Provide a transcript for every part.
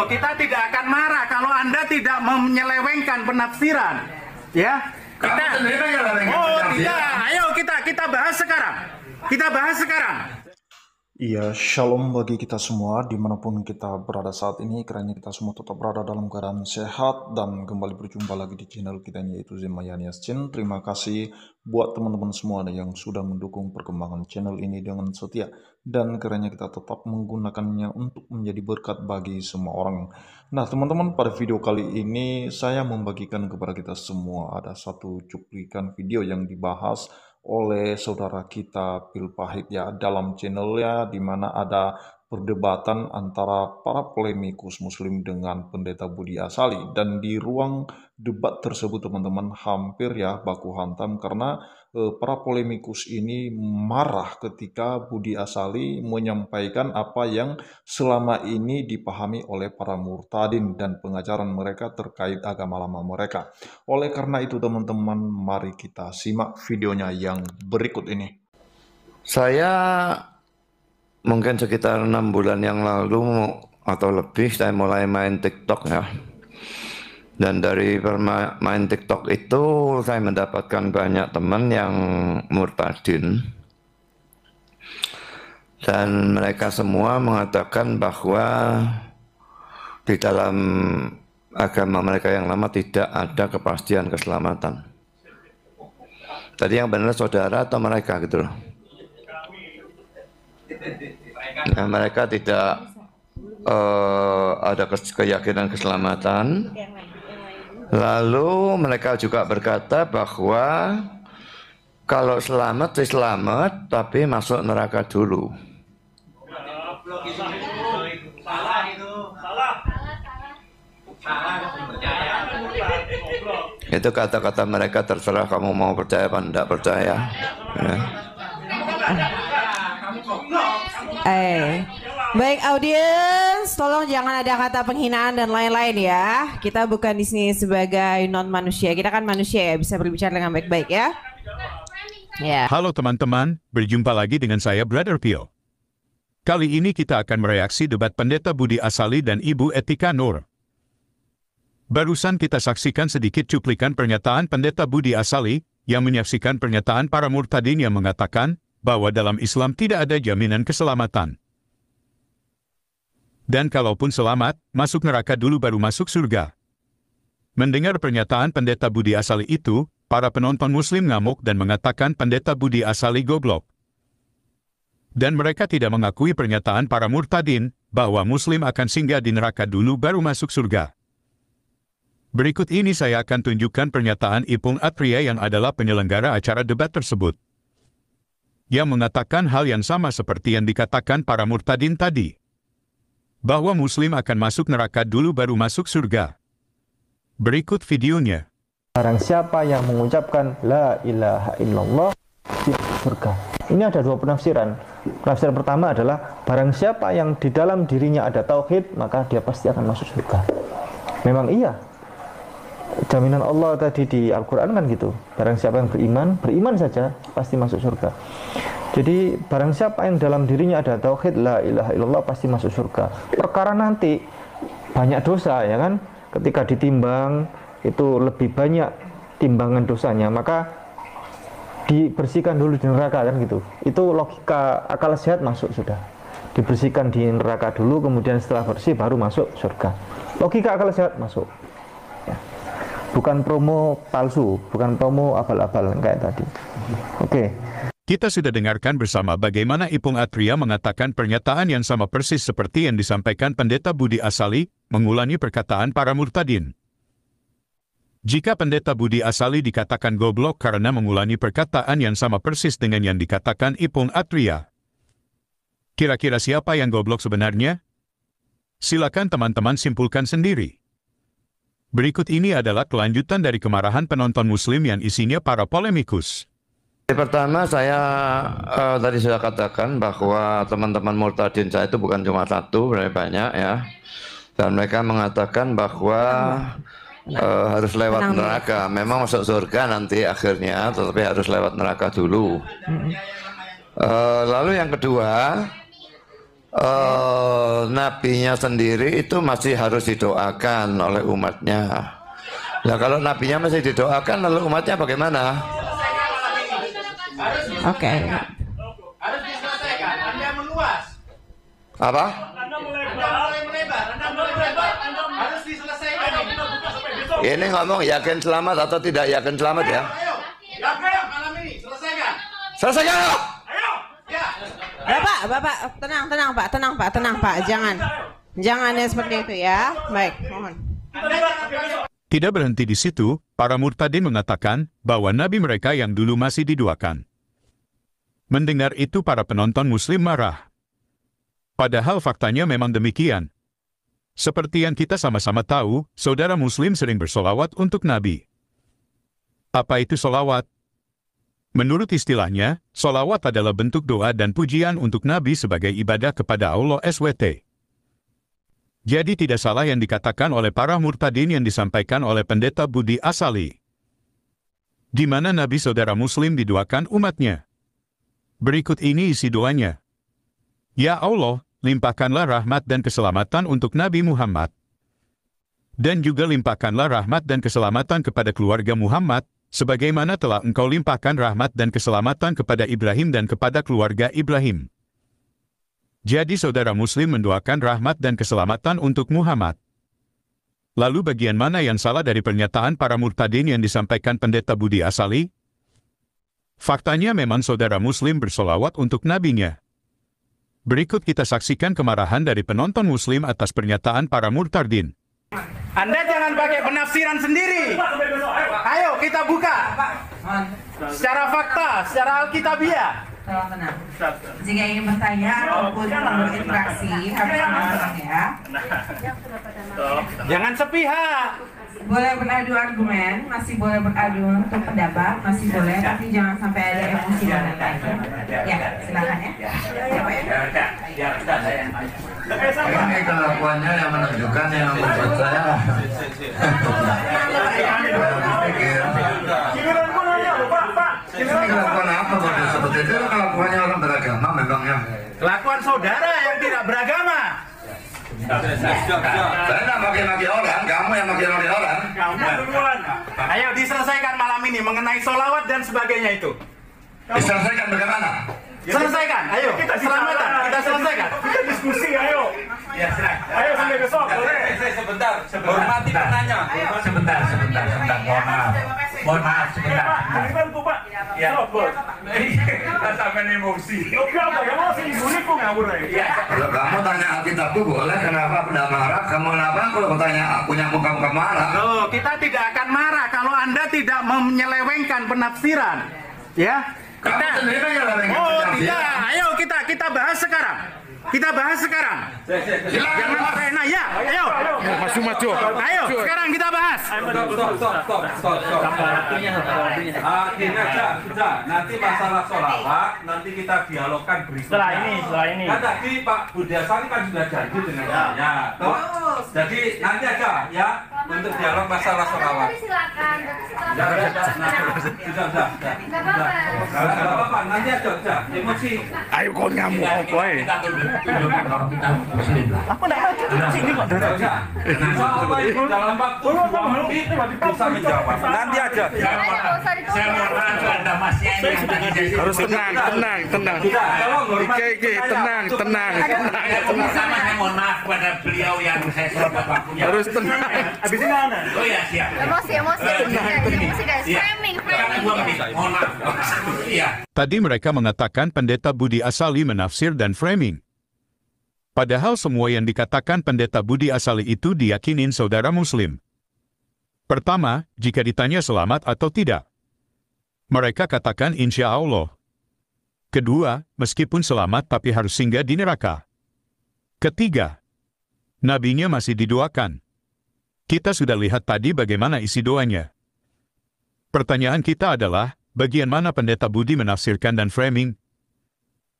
Kita tidak akan marah kalau Anda tidak menyelewengkan penafsiran. Ya. Kita tidak. Ayo kita bahas sekarang. Kita bahas sekarang. Iya, shalom bagi kita semua dimanapun kita berada saat ini. Kiranya kita semua tetap berada dalam keadaan sehat dan kembali berjumpa lagi di channel kita yaitu Zemayani Yassin. Terima kasih buat teman-teman semua yang sudah mendukung perkembangan channel ini dengan setia, dan kiranya kita tetap menggunakannya untuk menjadi berkat bagi semua orang. Nah teman-teman, pada video kali ini saya membagikan kepada kita semua ada satu cuplikan video yang dibahas oleh saudara kita Pil Pahit ya dalam channelnya, di mana ada perdebatan antara para polemikus muslim dengan pendeta Budi Asali, dan di ruang debat tersebut teman-teman hampir ya baku hantam karena para polemikus ini marah ketika Budi Asali menyampaikan apa yang selama ini dipahami oleh para murtadin dan pengajaran mereka terkait agama lama mereka. Oleh karena itu teman-teman, mari kita simak videonya yang berikut ini. Saya mungkin sekitar 6 bulan yang lalu atau lebih saya mulai main TikTok ya. Dan dari main TikTok itu saya mendapatkan banyak teman yang murtadin. Dan mereka semua mengatakan bahwa di dalam agama mereka yang lama tidak ada kepastian keselamatan. Tadi yang benar saudara atau mereka gitu loh. Nah, mereka tidak ada keyakinan keselamatan. Lalu mereka juga berkata bahwa kalau selamat selamat, tapi masuk neraka dulu. Itu kata-kata mereka, terserah kamu mau percaya apa tidak percaya. Ya. Baik audiens, tolong jangan ada kata penghinaan dan lain-lain ya. Kita bukan di sini sebagai non manusia, kita kan manusia ya, bisa berbicara dengan baik-baik ya. Halo teman-teman, berjumpa lagi dengan saya Brother Pio. Kali ini kita akan mereaksi debat pendeta Budi Asali dan Ibu Etika Nur. Barusan kita saksikan sedikit cuplikan pernyataan pendeta Budi Asali yang menyaksikan pernyataan para murtadin yang mengatakan bahwa dalam Islam tidak ada jaminan keselamatan. Dan kalaupun selamat, masuk neraka dulu baru masuk surga. Mendengar pernyataan pendeta Budi Asali itu, para penonton muslim ngamuk dan mengatakan pendeta Budi Asali goblok. Dan mereka tidak mengakui pernyataan para murtadin bahwa muslim akan singgah di neraka dulu baru masuk surga. Berikut ini saya akan tunjukkan pernyataan Ipung Atria yang adalah penyelenggara acara debat tersebut, yang mengatakan hal yang sama seperti yang dikatakan para murtadin tadi, bahwa muslim akan masuk neraka dulu baru masuk surga. Berikut videonya. Barang siapa yang mengucapkan la ilaha illallah di surga. Ini ada dua penafsiran. Penafsiran pertama adalah barang siapa yang di dalam dirinya ada tauhid, maka dia pasti akan masuk surga. Memang iya. Jaminan Allah tadi di Al-Quran kan gitu. Barang siapa yang beriman saja pasti masuk surga. Jadi barang siapa yang dalam dirinya ada tauhid la ilaha illallah pasti masuk surga. Perkara nanti banyak dosa ya kan, ketika ditimbang itu lebih banyak timbangan dosanya, maka dibersihkan dulu di neraka kan gitu. Itu logika akal sehat masuk sudah. Dibersihkan di neraka dulu, kemudian setelah bersih baru masuk surga. Logika akal sehat masuk. Bukan promo palsu, bukan promo abal-abal kayak tadi. Oke. Kita sudah dengarkan bersama bagaimana Ipung Atria mengatakan pernyataan yang sama persis seperti yang disampaikan pendeta Budi Asali, mengulangi perkataan para murtadin. Jika pendeta Budi Asali dikatakan goblok karena mengulangi perkataan yang sama persis dengan yang dikatakan Ipung Atria, kira-kira siapa yang goblok sebenarnya? Silakan teman-teman simpulkan sendiri. Berikut ini adalah kelanjutan dari kemarahan penonton muslim yang isinya para polemikus. Pertama saya tadi sudah katakan bahwa teman-teman murtadin saya itu bukan cuma satu, banyak ya. Dan mereka mengatakan bahwa harus lewat neraka. Memang masuk surga nanti akhirnya, tetapi harus lewat neraka dulu. Lalu yang kedua, nabinya sendiri itu masih harus didoakan oleh umatnya. Nah kalau nabinya masih didoakan lalu umatnya bagaimana? Oke. Harus diselesaikan. Anda meluas. Apa? Anda mulai melebar. Harus diselesaikan. Ini ngomong yakin selamat atau tidak yakin selamat ya? Ayo. Yakin malam ini. Selesaikan. Selesaikan! Ayo. Ya. Bapak, tenang Pak, jangan ya seperti itu ya. Baik, mohon. Tidak berhenti di situ, para murtadin mengatakan bahwa nabi mereka yang dulu masih diduakan. Mendengar itu para penonton muslim marah. Padahal faktanya memang demikian. Seperti yang kita sama-sama tahu, saudara muslim sering bersolawat untuk nabi. Apa itu solawat? Menurut istilahnya, solawat adalah bentuk doa dan pujian untuk nabi sebagai ibadah kepada Allah SWT. Jadi tidak salah yang dikatakan oleh para murtadin yang disampaikan oleh pendeta Budi Asali. Di mana nabi saudara muslim didoakan umatnya. Berikut ini isi doanya. Ya Allah, limpahkanlah rahmat dan keselamatan untuk Nabi Muhammad. Dan juga limpahkanlah rahmat dan keselamatan kepada keluarga Muhammad, sebagaimana telah engkau limpahkan rahmat dan keselamatan kepada Ibrahim dan kepada keluarga Ibrahim. Jadi saudara muslim mendoakan rahmat dan keselamatan untuk Muhammad. Lalu bagian mana yang salah dari pernyataan para murtadin yang disampaikan pendeta Budi Asali? Faktanya memang saudara muslim bersolawat untuk nabinya. Berikut kita saksikan kemarahan dari penonton muslim atas pernyataan para murtadin. Anda jangan pakai penafsiran sendiri. Ayo kita buka. Secara fakta, secara alkitabiah. Tenang. Jika ingin bertanya ataupun berinteraksi harus tenang ya. Jangan sepihak. Boleh beradu argumen, masih boleh beradu untuk pendapat, masih boleh, tapi jangan sampai ada emosi dan lain-lain. Ya, silakan ya. Ini kelakuannya yang menunjukkan yang membuat saya. Ini kelakuan apa kalau seperti itu? Kelakuannya orang beragama memangnya. Kelakuan saudara yang tidak beragama. Saya nggak maki-maki orang, kamu yang maki-maki orang. Ayo diselesaikan malam ini mengenai solawat dan sebagainya itu. Diselesaikan bagaimana? Selesaikan, ayo. Keselamatan, kita selesaikan. Kita diskusi, ayo. Ya, silakan. Ayo sampai besok, boleh. Sebentar. Hormati penanya. Sebentar. Mohon maaf, sebentar. Ini kan tuh, Pak. Ya. Bos. Kita sampai emosi. Oke, apa? Kamu masih ibunya kok ngawur ya? Kalau kamu tanya Alkitab tuh boleh, kenapa aku tidak marah? Kamu kenapa kalau tanya punya kamu marah? Loh, kita tidak akan marah kalau Anda tidak menyelewengkan penafsiran. Ya. Kamu sendiri kan yang lagi Tidak. Ayo kita bahas sekarang. Jangan pernah ya. Ayo. Maju. Ayo, sekarang kita bahas. Stop. Gini aja, sudah. Nanti masalah sholawat, nanti kita dialogkan berikutnya. Setelah ini. Kan tadi Pak Budi Asali kan sudah janji dengan saya. Toh? Jadi nanti aja ya untuk dialog masalah sholawat. Silakan. Sudah. Enggak apa-apa, nanti aja. Emosi. Ayo kau ngamuk apa Aku enggak maju. Sini kok. Soal itu dalam waktu 2 menit bisa menjawab. Nanti aja. Saya mohon maaf Anda masih harus tenang. Tenang. Sama saya mohon maaf kepada beliau yang saya sebut waktunya. Harus tenang. Habis ini mana? Oh ya siap. Emosi guys. Framing. Mohon maaf. Iya. Tadi mereka mengatakan pendeta Budi Asali menafsir dan framing. Padahal semua yang dikatakan pendeta Budi Asali itu diyakinin saudara muslim. Pertama, jika ditanya selamat atau tidak. Mereka katakan insya Allah. Kedua, meskipun selamat tapi harus singgah di neraka. Ketiga, nabinya masih didoakan. Kita sudah lihat tadi bagaimana isi doanya. Pertanyaan kita adalah, bagian mana pendeta Budi menafsirkan dan framing?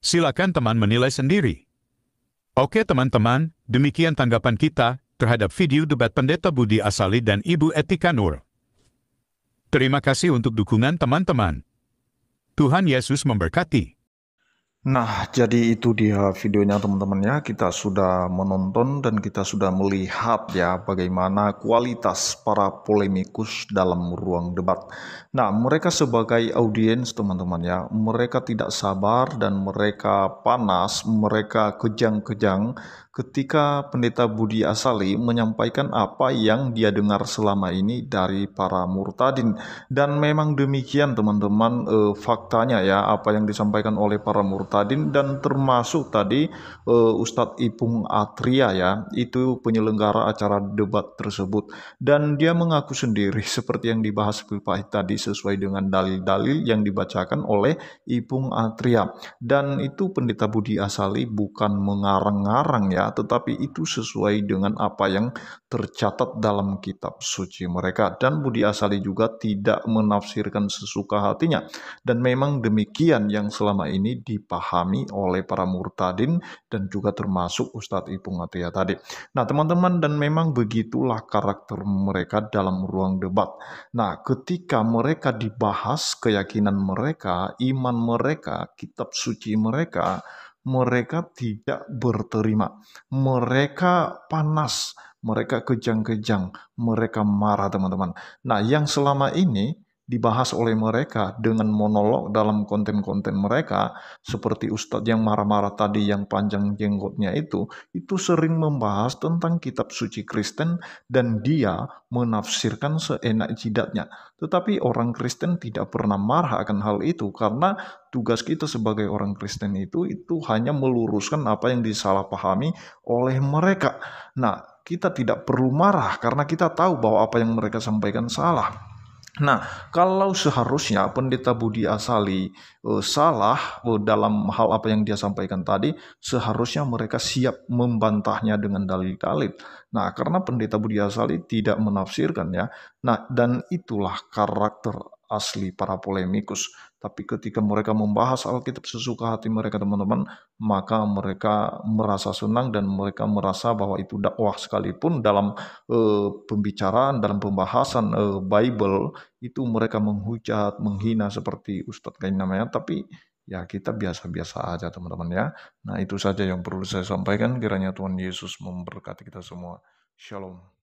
Silakan teman menilai sendiri. Oke teman-teman, demikian tanggapan kita terhadap video debat pendeta Budi Asali dan Ibu Etika Nur. Terima kasih untuk dukungan teman-teman. Tuhan Yesus memberkati. Nah, jadi itu dia videonya teman-teman ya. Kita sudah menonton dan kita sudah melihat ya bagaimana kualitas para polemikus dalam ruang debat. Nah, mereka sebagai audiens teman-teman ya, mereka tidak sabar dan mereka panas, mereka kejang-kejang ketika Pendeta Budi Asali menyampaikan apa yang dia dengar selama ini dari para murtadin. Dan memang demikian teman-teman faktanya ya, apa yang disampaikan oleh para murtadin dan termasuk tadi Ustadz Ipung Atria ya, itu penyelenggara acara debat tersebut. Dan dia mengaku sendiri seperti yang dibahas Pahit tadi sesuai dengan dalil-dalil yang dibacakan oleh Ipung Atria. Dan itu Pendeta Budi Asali bukan mengarang-ngarang ya, tetapi itu sesuai dengan apa yang tercatat dalam kitab suci mereka. Dan Budi Asali juga tidak menafsirkan sesuka hatinya. Dan memang demikian yang selama ini dipahami oleh para murtadin dan juga termasuk Ustadz Ipung Atria tadi. Nah teman-teman, dan memang begitulah karakter mereka dalam ruang debat. Nah ketika mereka dibahas keyakinan mereka, iman mereka, kitab suci mereka, mereka tidak berterima, mereka panas, mereka kejang-kejang, mereka marah teman-teman. Nah yang selama ini dibahas oleh mereka dengan monolog dalam konten-konten mereka, seperti Ustadz yang marah-marah tadi yang panjang jenggotnya itu sering membahas tentang kitab suci Kristen dan dia menafsirkan seenak jidatnya. Tetapi orang Kristen tidak pernah marah akan hal itu karena tugas kita sebagai orang Kristen itu hanya meluruskan apa yang disalahpahami oleh mereka. Nah, kita tidak perlu marah karena kita tahu bahwa apa yang mereka sampaikan salah. Nah, kalau seharusnya Pendeta Budi Asali salah dalam hal apa yang dia sampaikan tadi, seharusnya mereka siap membantahnya dengan dalil-dalil. Nah, karena Pendeta Budi Asali tidak menafsirkan ya. Nah, dan itulah karakter asli para polemikus. Tapi ketika mereka membahas Alkitab sesuka hati mereka teman-teman, maka mereka merasa senang dan mereka merasa bahwa itu dakwah, sekalipun dalam pembicaraan, dalam pembahasan Bible itu mereka menghujat, menghina seperti Ustadz kayak namanya, tapi ya kita biasa-biasa aja teman-teman ya. Nah itu saja yang perlu saya sampaikan, kiranya Tuhan Yesus memberkati kita semua. Shalom.